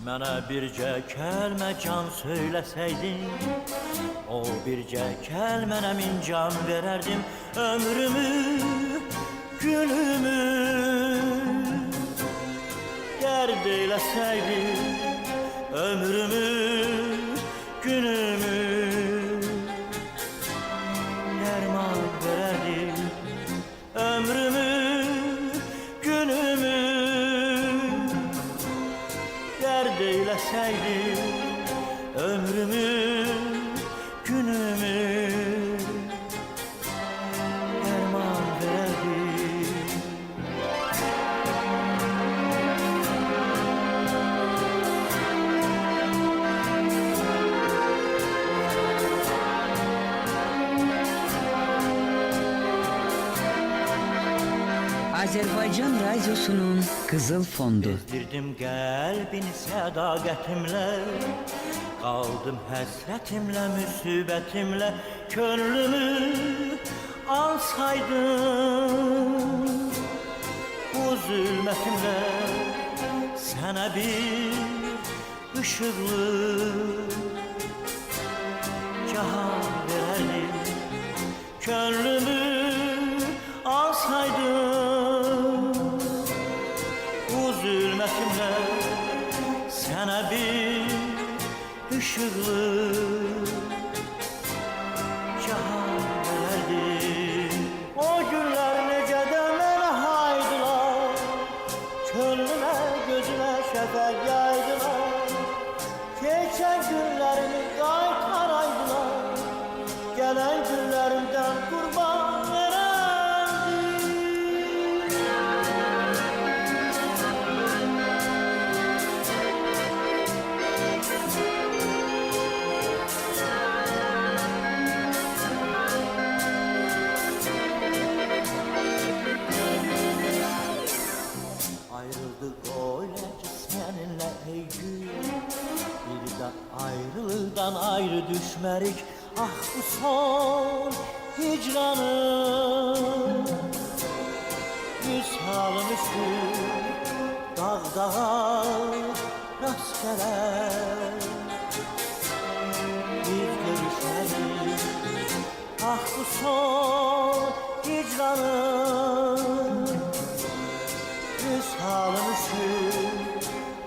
Mənə bircə kəlmə can söyləsəydin, o bircə kəlmənə min can verərdim. Ömrümü, günümü dərd eyləsəydin, ömrümü, günümü dərman verərdim. Ömrümü, günümü dərd eyləsəydin, ömrümü, günümü dərman verərdim. Azerbaycan Radyosu'nun Kızıl Fondu. Bezdirdim qəlbini sədaqətimlə, qaldım həsrətimlə, müsibətimlə. Könlümü alsaydın bu zülmətimlə, sənə bir ışıqlı cahan verərdim. Könlümü alsaydın bu zülmətimlə, sənə bir ışıqlı cahan verərdim. O günlər necə də mənə haydılar, könlümə, gözümə şəfəq yaydılar. Keçən günlərimi qaytaraydılar, gələn günlərimdən qurban verərdim. Ayrıldık öyle ki seninle ey gün, bir de ayrılıktan ayrı düşmerik. Ah bu son hicranım, yüz halım üstü dağ dağa rast gelir. Bir görüşmedik, ah bu son hicranım, yüz halım üstü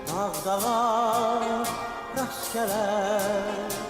dağ dağa rast gelir.